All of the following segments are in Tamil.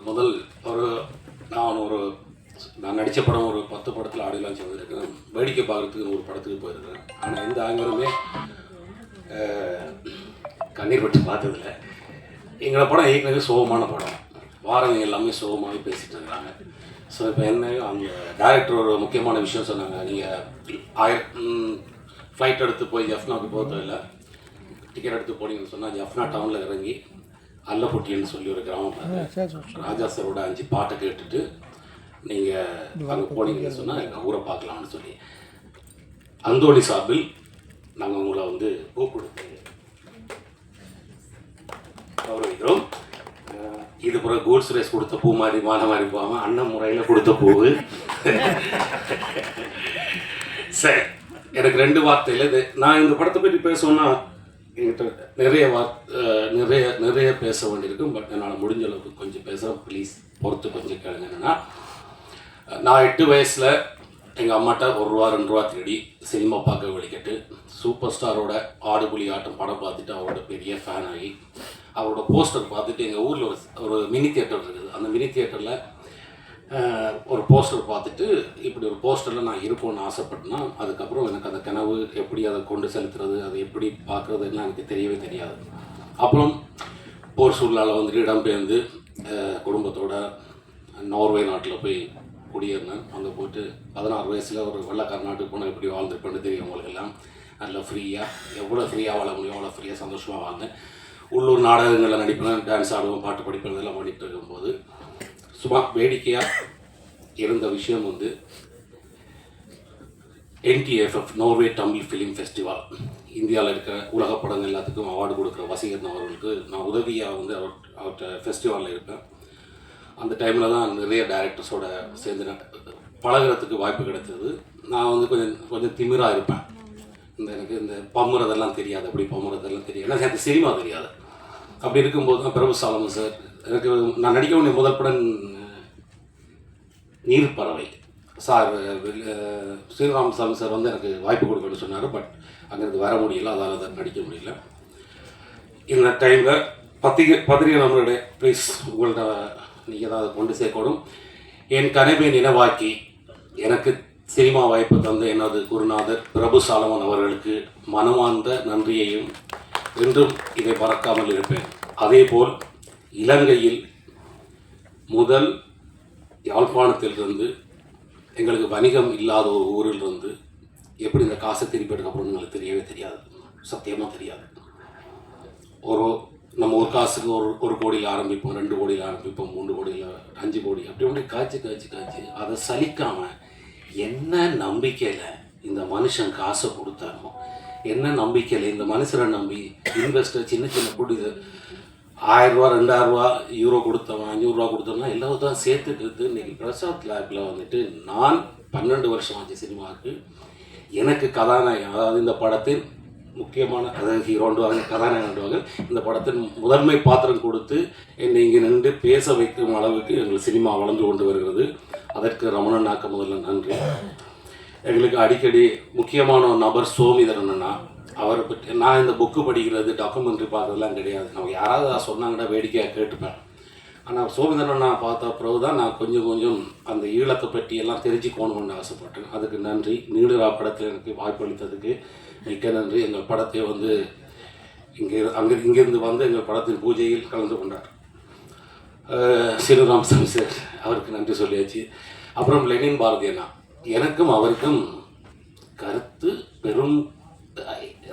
முதல் ஒரு நான் நடித்த படம் ஒரு 10 படத்தில் ஆடியோ லான்ச் வந்திருக்கேன். வேடிக்கை பார்க்குறதுக்கு ஒரு படத்துக்கு போயிருக்கிறேன். ஆனால் எந்த ஆங்கிலுமே கண்ணீர் பட்டு பார்த்ததில்ல. எங்களோட படம் ஏற்கனவே சோகமான படம், வாரங்க எல்லாமே சோகமாகவே பேசிகிட்டு இருக்கிறாங்க. ஸோ இப்போ என்ன, அந்த டைரக்டர் ஒரு முக்கியமான விஷயம் சொன்னாங்க. நீங்கள் ஃப்ளைட் எடுத்து போய் ஜஃப்னாவுக்கு போகிறது இல்லை, டிக்கெட் எடுத்து போனீங்கன்னு சொன்னால் ஜஃப்னா டவுனில் இறங்கி அல்லப்பொட்டின்னு சொல்லி ஒரு கிராமம் ராஜா சாரோட 5 பாட்டை கேட்டுட்டு நீங்கள் அங்கே போனீங்கன்னு சொன்னால் எங்கள் ஊரை பார்க்கலாம்னு சொல்லி அந்தோணி சார்பில் நாங்கள் உங்களை வந்து பூ கொடுத்து கௌரவிக்கிறோம். இது பிறகு கூட்ஸ் ரேஸ் கொடுத்த பூ மாதிரி மாலை மாதிரி போகாமல் அண்ணன் முறையில் கொடுத்த பூவு. சரி, எனக்கு 2 வார்த்தையில் இது நான் இந்த படத்தை பற்றி பேசணுன்னா என்கிட்ட நிறைய பேச வேண்டியிருக்கும். பட் என்னால் முடிஞ்ச அளவுக்கு கொஞ்சம் பேசுகிறேன். ப்ளீஸ் பொறுத்து கொஞ்சம் கேளுங்க. என்னென்னா, நான் 8 வயசில் எங்கள் அம்மாட்ட ₹1 ₹2 தேடி சினிமா பார்க்க வெளிக்கிட்டு சூப்பர் ஸ்டாரோட ஆடுபுலி ஆட்டம் படம் பார்த்துட்டு அவரோட பெரிய ஃபேன் ஆகி அவரோட போஸ்டர் பார்த்துட்டு எங்கள் ஊரில் ஒரு மினி தியேட்டர் இருக்குது. அந்த மினி தியேட்டரில் ஒரு போஸ்டர் பார்த்துட்டு இப்படி ஒரு போஸ்டரில் நான் இருப்போன்னு ஆசைப்பட்டேன்னா, அதுக்கப்புறம் எனக்கு அந்த கனவு எப்படி அதை கொண்டு செலுத்துறது, அதை எப்படி பார்க்குறதுலாம் எனக்கு தெரியவே தெரியாது. அப்புறம் போர் சூழ்நிலை வந்துட்டு இடம்பெயர்ந்து குடும்பத்தோட நார்வே நாட்டில் போய் குடியேறினேன். அங்கே போய்ட்டு 16 வயசில் ஒரு வெள்ளக்கார நாட்டுக்கு போனால் எப்படி வாழ்ந்துருப்பேன்னு தெரியும் உங்களுக்கெல்லாம். நல்லா ஃப்ரீயாக, எவ்வளோ ஃப்ரீயாக வாழ முடியும் அவ்வளோ ஃப்ரீயாக சந்தோஷமாக வாழ்ந்தேன். உள்ளூர் நாடகங்களில் நடிப்பேன், டான்ஸ் ஆடுவோம், பாட்டு படிப்பேன், இதெல்லாம் பண்ணிகிட்டு இருக்கும்போது சும்மா வேடிக்கையாக இருந்த விஷயம் வந்து NTFF Norway Tamil film festival, இந்தியாவில் இருக்க உலக படங்கள் எல்லாத்துக்கும் அவார்டு கொடுக்குற வசீகரன் அவர்களுக்கு நான் உதவியாக வந்து அவர்கிட்ட ஃபெஸ்டிவலில் இருப்பேன். அந்த டைமில் தான் நிறைய டைரக்டர்ஸோட சேர்ந்து பழகிறதுக்கு வாய்ப்பு கிடைத்தது. நான் வந்து கொஞ்சம் திமிராக இருப்பேன். எனக்கு இந்த பம்முறதெல்லாம் தெரியாது, அப்படி பம்முறதெல்லாம் தெரியாது, ஏன்னா எனக்கு சினிமா தெரியாது. அப்படி இருக்கும்போது தான் பிரபு சாலமன் சார், எனக்கு நான் நடிக்க வேண்டிய முதல் படம் நீர்ப்பறவை சார், ஸ்ரீராமசாமி சார் வந்து எனக்கு வாய்ப்பு கொடுக்கணும்னு சொன்னார். பட் அங்கேருந்து வர முடியல, அதால் அதை நடிக்க முடியல. இந்த டைமில் பத்திரிகை நண்பர்களே, ப்ளீஸ் உங்கள்கிட்ட நீங்கள் தான் அதை கொண்டு சேர்க்கணும். என் கனவை நினைவாக்கி எனக்கு சினிமா வாய்ப்பு தந்த எனது குருநாதர் பிரபு சாலமன் அவர்களுக்கு மனமார்ந்த நன்றியையும் என்றும் இதை மறக்காமல் இருப்பேன். அதேபோல் இலங்கையில் முதல் யாழ்ப்பாணத்திலிருந்து எங்களுக்கு வணிகம் இல்லாத ஒரு ஊரிலிருந்து எப்படி இந்த காசை திருப்பி எடுக்கப்படும்னு எங்களுக்கு தெரியவே தெரியாது, சத்தியமாக தெரியாது. நம்ம ஒரு காசுக்கு ஒரு கோடியில் ஆரம்பிப்போம், 2 கோடியில் ஆரம்பிப்போம், 3 கோடியில் 5 கோடி, அப்படி காய்ச்சி அதை சலிக்காமல் என்ன நம்பிக்கையில் இந்த மனுஷன் காசை கொடுத்தாரோ, என்ன நம்பிக்கையில் இந்த மனுஷரை நம்பி இன்வெஸ்டர் சின்ன கூடி ₹1000 ₹2000 யூரோ கொடுத்தவன், ₹500 கொடுத்தவனா எல்லாத்தையும் சேர்த்துட்டு இன்றைக்கி பிரசாத் லேபில் வந்துட்டு நான் 12 வருஷம் ஆச்சு சினிமாவுக்கு. எனக்கு கதாநாயகன், அதாவது இந்த படத்தின் முக்கியமான, அதாவது ஹீரோண்டுவாங்க, கதாநாயகண்டுவாங்க, இந்த படத்தின் முதன்மை பாத்திரம் கொடுத்து என்னை இங்கே நின்று பேச வைக்கும் அளவுக்கு எங்கள் சினிமா வளர்ந்து கொண்டு வருகிறது. அதற்கு ரமணனாக்க முதல்ல நன்றி. எங்களுக்கு அடிக்கடி முக்கியமான ஒரு நபர் சோமிதரன் அண்ணா. அவரை பற்றி நான் இந்த புக்கு படிக்கிறது, டாக்குமெண்ட்ரி பார்க்குறதுலாம் கிடையாது. நம்ம யாராவது சொன்னாங்கன்னா வேடிக்கையாக கேட்டுப்பேன். ஆனால் சோமிதரன் அண்ணா பார்த்த பிறகு தான் நான் கொஞ்சம் அந்த ஈழத்தை பற்றி எல்லாம் தெரிஞ்சுக்கணும்னு ஆசைப்பட்டேன். அதுக்கு நன்றி. நீடுரா படத்தில் எனக்கு வாய்ப்பு அளித்ததுக்கு மிக்க நன்றி. எங்கள் படத்தை வந்து இங்கேருந்து வந்து எங்கள் படத்தின் பூஜையில் கலந்து கொண்டார் ஸ்ரீராமசாமி சார், அவருக்கு நன்றி சொல்லியாச்சு. அப்புறம் லெனின் பாரதி அண்ணா, எனக்கும் அவருக்கும் கருத்து பெரும்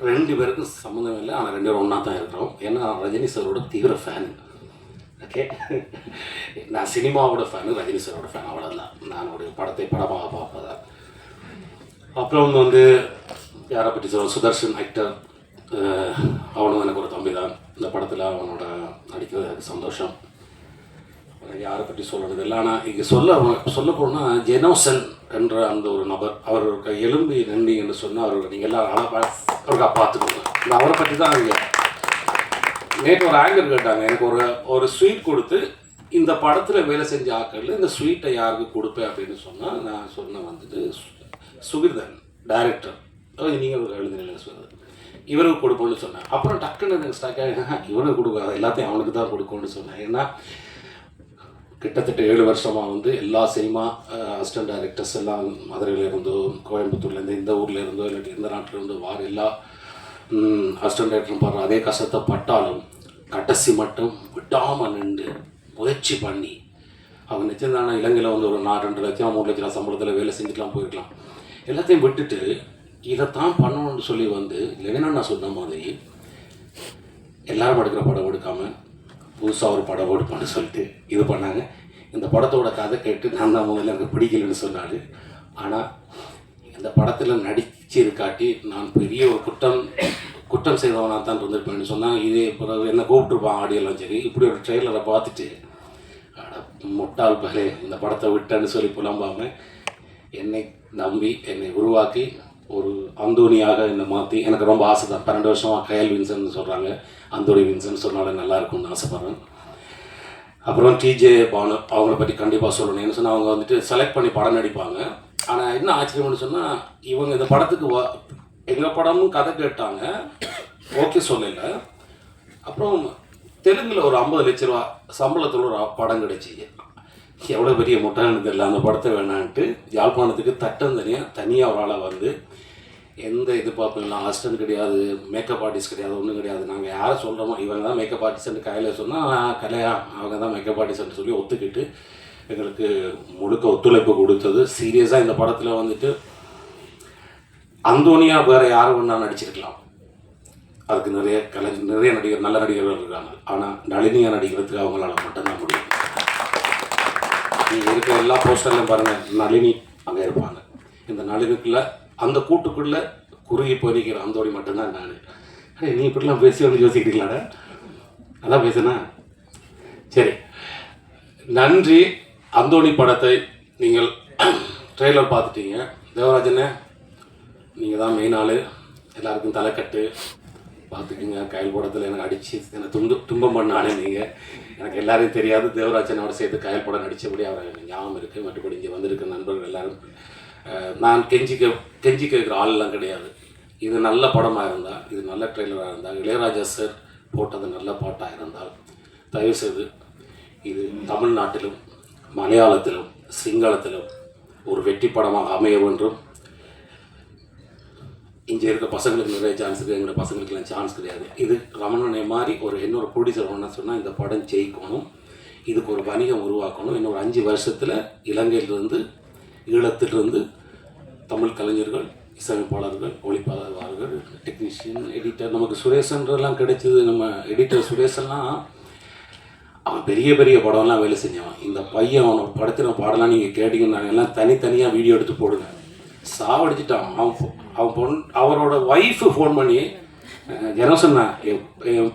2 பேருக்கும் சம்மந்தம் இல்லை. ஆனால் 2 பேரும் ஒன்றா தான் இருக்கிறோம். ஏன்னா ரஜினி சாரோட தீவிர ஃபேன். ஓகே, நான் சினிமாவோட ஃபேனு, ரஜினி சாரோட ஃபேன், அவ்வளோதான். நான் ஒரு படமாக பார்ப்பதான். அப்புறம் வந்து யாரை பற்றி சொல்ல, சுதர்ஷன் ஆக்டர், அவனும் எனக்கு ஒரு தம்பி தான். இந்த படத்தில் அவனோட நடிக்கிறது எனக்கு சந்தோஷம். யாரை பற்றி சொல்கிறது இல்லை. ஆனால் இங்கே சொல்ல போனால் ஜெனோசன் என்ற அந்த ஒரு நபர், அவருக்கு எலும்பி நன்றி என்று சொன்னால் அவருக்கு நீங்கள் எல்லாம் அவருக்கா பார்த்துக்கோங்க. நான் அவரை பற்றி தான் இங்கே நேற்று ஒரு ஆங்கர் கேட்டாங்க, எனக்கு ஒரு ஸ்வீட் கொடுத்து இந்த படத்தில் வேலை செஞ்ச ஆக்களில் இந்த ஸ்வீட்டை யாருக்கு கொடுப்பேன் அப்படின்னு சொன்னால், நான் சொன்னேன் வந்துட்டு சுகிர்தன் டைரக்டர், நீங்கள் எழுதுனில்லை சொல்கிறது, இவருக்கு கொடுப்போம்னு சொன்னேன். அப்புறம் டக்குன்னு எனக்கு ஸ்டாக் ஆகி இவனுக்கு கொடுக்காது, எல்லாத்தையும் அவனுக்கு தான் கொடுக்கும்னு சொன்னேன். ஏன்னா கிட்டத்தட்ட 7 வருஷமாக வந்து எல்லா சினிமா அசிஸ்டன்ட் டைரக்டர்ஸ் எல்லாம் மதுரையில் இருந்தோ, கோயம்புத்தூர்லேருந்து, இந்த ஊரில் இருந்தோ, இல்லாட்டி இந்த நாட்டில் இருந்தோ வார எல்லா அசிஸ்டன்ட் டைரக்டரும் பாடுற அதே கஷ்டத்தை பட்டாலும் கடைசி மட்டும் விடாமல் நின்று முயற்சி பண்ணி அவங்க நிச்சயந்தான இலங்கையில் வந்து ஒரு 2 லட்சம் 3 லட்சம் சம்பளத்தில் வேலை செஞ்சுக்கலாம் போயிருக்கலாம். எல்லாத்தையும் விட்டுட்டு இதைத்தான் பண்ணணும்னு சொல்லி வந்து இல்லைன்னா நான் சொன்ன மாதிரி எல்லாரும் எடுக்கிற படம் எடுக்காமல் புதுசாக ஒரு படம் எடுப்பான்னு சொல்லிட்டு இது பண்ணாங்க. இந்த படத்தோட கதை கேட்டு நான் தான் முதல்ல எனக்கு பிடிக்கலன்னு சொன்னார். ஆனால் இந்த படத்தில் நடிச்சிருக்காட்டி நான் பெரிய ஒரு குற்றம் செய்தவனாக தான் இருந்திருப்பேன்னு சொன்னால் இதே பிறகு என்ன கூப்பிட்டுருப்பான் ஆடியோலாம் சரி. இப்படி ஒரு ட்ரெயிலரை பார்த்துட்டு முட்டாள் பலே இந்த படத்தை விட்டேன்னு சொல்லி புலம்பாமல் என்னை நம்பி என்னை உருவாக்கி ஒரு அந்தோனியாக என்னை மாற்றி எனக்கு ரொம்ப ஆசை தான். 12 வருஷமாக கயல் வின்சன் சொல்கிறாங்க, அந்தோனி வின்சன் சொன்னாலும் நல்லாயிருக்கும்னு ஆசைப்பட்றேன். அப்புறம் டிஜே பானு அவங்கள பற்றி கண்டிப்பாக சொல்லணும். என்ன சொன்னால் அவங்க வந்துட்டு செலக்ட் பண்ணி படம் நடிப்பாங்க. ஆனால் என்ன ஆச்சரியம்னு சொன்னால் இவங்க இந்த படத்துக்கு எங்கள் படமும் கதை கேட்டாங்க, ஓகே சொல்லலை. அப்புறம் தெலுங்கில் ஒரு 50 லட்ச ரூபா சம்பளத்தில் ஒரு படம் கிடைச்சிது. எவ்வளோ பெரிய முட்டான்னு தெரியல அந்த படத்தை வேணான்ட்டு யாழ்ப்பாணத்துக்கு தனியாக ஒரு ஆளாக வந்து எந்த எதிர்பார்ப்புலாம் அசிஸ்டன்ட் கிடையாது, மேக்கப் ஆர்டிஸ்ட் கிடையாது, ஒன்றும் கிடையாது. நாங்கள் யாரை சொல்கிறோமோ இவங்க தான் மேக்கப் ஆர்டிஸ்ட்னு கையில் சொன்னால் கலையா அவங்க தான் மேக்கப் ஆர்டிஸ்ட்னு சொல்லி ஒத்துக்கிட்டு எங்களுக்கு முழுக்க ஒத்துழைப்பு கொடுத்தது. சீரியஸாக இந்த படத்தில் வந்துட்டு அந்தோனியா வேறு யாரும் ஒன்றா நடிச்சிருக்கலாம். அதுக்கு நிறைய நடிகர் நல்ல நடிகர்கள் இருக்காங்க. ஆனால் நளினியாக நடிக்கிறதுக்கு அவங்களால மட்டும்தான் முடியும். நீங்கள் இருக்கிற எல்லா போஸ்டர்லையும் பாருங்கள், நளினி அங்கே இருப்பாங்க. இந்த நளினிக்குள்ளே அந்த கூட்டுக்குள்ளே குறுகி போயிருக்கிற அந்தோடி மட்டும்தான் நான். நீ இப்படிலாம் பேசி யோசிக்கிறீங்களாடா? அதான் பேசுனா சரி. நன்றி. அந்தோணி படத்தை நீங்கள் ட்ரெய்லர் பார்த்துட்டீங்க. தேவராஜனே நீங்கள் தான் மெயின் ஆள், எல்லாருக்கும் தலைக்கட்டு பார்த்துக்குங்க. கயல் படத்தில் எனக்கு அடித்து என்னை துன்பம் பண்ண ஆளே நீங்கள். எனக்கு எல்லாரையும் தெரியாது, தேவராஜனோட சேர்த்து கயல் படம் நடித்தபடி அவர் ஞாபகம் இருக்குது. மற்றபடி இங்கே வந்திருக்க நண்பர்கள் எல்லோரும் நான் கெஞ்சி கேட்குற ஆளெலாம் கிடையாது. இது நல்ல படமாக இருந்தால், இது நல்ல ட்ரெய்லராக இருந்தால், இளையராஜா சார் போட்டது நல்ல பாட்டாக இருந்தால் தயவுசெய்து இது தமிழ்நாட்டிலும் மலையாளத்திலும் சிங்களத்திலும் ஒரு வெற்றி படமாக அமைய வேண்டும். இங்கே இருக்க பசங்களுக்கு நிறைய சான்ஸ் இருக்குது, எங்களோட பசங்களுக்குலாம் சான்ஸ் கிடையாது. இது ரமணனை மாதிரி இன்னொரு ப்ரொடியூசர் ஒன்றா சொன்னால் இந்த படம் ஜெயிக்கணும், இதுக்கு ஒரு வணிகம் உருவாக்கணும். இன்னொரு 5 வருஷத்தில் இலங்கையிலிருந்து ஈழத்திலிருந்து தமிழ் கலைஞர்கள், இசையமைப்பாளர்கள், ஒளிப்பதிவாளர்கள், டெக்னீஷியன், எடிட்டர், நமக்கு சுரேஷன்றெல்லாம் கிடைச்சிது. நம்ம எடிட்டர் சுரேஷெல்லாம் அவன் பெரிய பெரிய படம்லாம் வேலை செஞ்சவன். இந்த பையன் அவனை படத்தின பாடலாம் நீங்கள் கேட்டிங்கன்னா எல்லாம் தனித்தனியாக வீடியோ எடுத்து போடுங்க. சாவடிச்சிட்டான் அவரோட ஒய்ஃபு ஃபோன் பண்ணி ஜனம் சொன்னேன், என்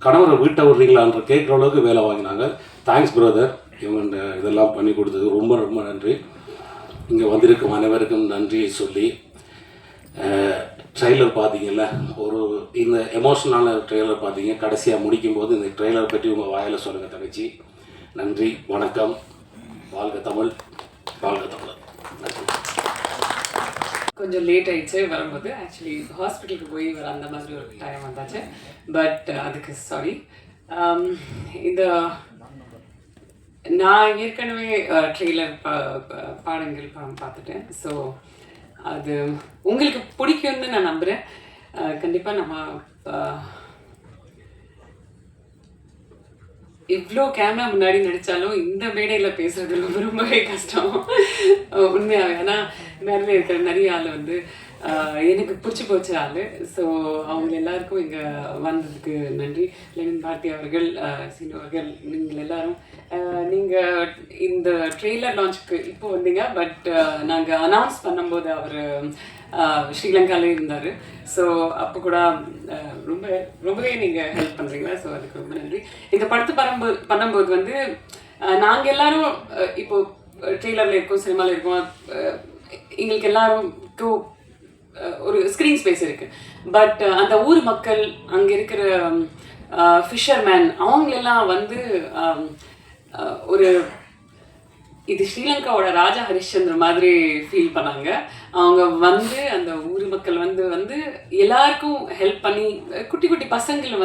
கணவரை வீட்டை விடுறீங்களான்ற கேட்குற அளவுக்கு வேலை வாங்கினாங்க. தேங்க்ஸ் பிரதர், இவங்க இதெல்லாம் பண்ணி கொடுத்தது ரொம்ப ரொம்ப நன்றி. இங்கே வந்திருக்கும் அனைவருக்கும் நன்றியை சொல்லி ட்ரெய்லர் பார்த்தீங்கல்ல, இந்த எமோஷனலான ட்ரெய்லர் பார்த்தீங்க. கடைசியாக முடிக்கும்போது இந்த ட்ரெய்லர் பற்றி உங்கள் வாயில் சொல்லுங்கள் தங்கச்சி. நன்றி, வணக்கம், வாழ்க தமிழ், வாழ்க தமிழர். நன்றி. கொஞ்சம் லேட் ஆகிடுச்சு வரும்போது. ஆக்சுவலி ஹாஸ்பிட்டலுக்கு போய் வர அந்த மாதிரி ஒரு டைம் வந்தாச்சு. பட் அதுக்கு சாரி. இந்த நான் ஏற்கனவே ட்ரெய்லர் பாடங்கள் படம் பார்த்துட்டேன். ஸோ அது உங்களுக்கு பிடிக்கும்னு நான் நம்புகிறேன். கண்டிப்பாக நம்ம இவ்வளோ கேமரா முன்னாடி நடித்தாலும் இந்த மேடையில் பேசுகிறது ரொம்பவே கஷ்டம் உண்மையாகவே. ஆனால் மேலே இருக்கிற நிறைய ஆள் எனக்கு பிடிச்சி போச்ச ஆள். ஸோ அவங்க எல்லாருக்கும் இங்கே வந்ததுக்கு நன்றி. லெனின் பாரதி அவர்கள், சீனு அவர்கள், நீங்கள் எல்லோரும். நீங்கள் இந்த ட்ரெய்லர் லான்ச்சுக்கு இப்போ வந்தீங்க. பட் நாங்கள் அனௌன்ஸ் பண்ணும்போது அவர் ஸ்ரீலங்காலே இருந்தார். ஸோ அப்போ கூட ரொம்பவே நீங்கள் ஹெல்ப் பண்ணுறீங்களா? ஸோ அதுக்கு ரொம்ப நன்றி. இந்த படத்தை பண்ணும்போது நாங்கள் எல்லோரும் இப்போது ட்ரெய்லரில் இருக்கோம், சினிமாவில் இருக்கோம். எங்களுக்கு எல்லாருக்கும் ஒரு ஸ்க்ரீன் ஸ்பேஸ் இருக்குது. பட் அந்த ஊர் மக்கள், அங்கே இருக்கிற ஃபிஷர்மேன், அவங்களெல்லாம் ஒரு இது ஸ்ரீலங்காவோட ராஜா ஹரிஷ்சந்திர மாதிரி ஃபீல் பண்ணாங்க. அவங்க அந்த ஊர் மக்கள் எல்லாருக்கும் ஹெல்ப் பண்ணி, குட்டி குட்டி பசங்களை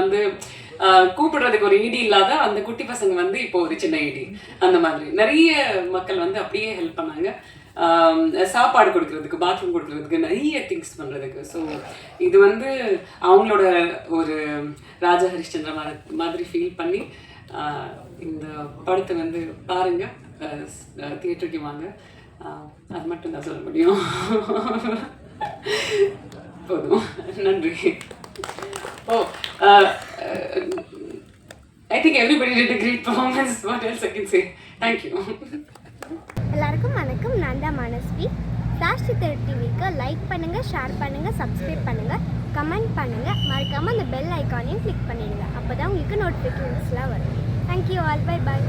கூப்பிடுறதுக்கு ஒரு ஈடி இல்லாத அந்த குட்டி பசங்க வந்து இப்போ ஒரு சின்ன ஈடி. அந்த மாதிரி நிறைய மக்கள் வந்து அப்படியே ஹெல்ப் பண்ணாங்க. சாப்பாடு கொடுக்கறதுக்கு, பாத்ரூம் கொடுக்கறதுக்கு, நிறைய திங்ஸ் பண்ணுறதுக்கு. ஸோ இது வந்து அவங்களோட ஒரு ராஜா ஹரிஷ்சந்திர மாதிரி ஃபீல் பண்ணி இந்த படத்தை வந்து பாருங்கள், தியேட்டருக்கு வாங்க. அது மட்டும் தான் சொல்ல முடியும். போதும், நன்றி. I think everybody did a great performance. What else I can say? Thank you. எல்லாருக்கும் வணக்கம். நான் தான் மனஸ்வி. ஃப்ளாஷ் சித்திரை டிவிக்கு லைக் பண்ணுங்கள், ஷேர் பண்ணுங்கள், சப்ஸ்கிரைப் பண்ணுங்கள், கமெண்ட் பண்ணுங்கள். மறக்காமல் அந்த பெல் ஐக்கானையும் கிளிக் பண்ணிடுங்க. அப்போ தான் உங்களுக்கு நோட்டிஃபிகேஷன்ஸ்லாம் வரும். Thank you all. Bye bye.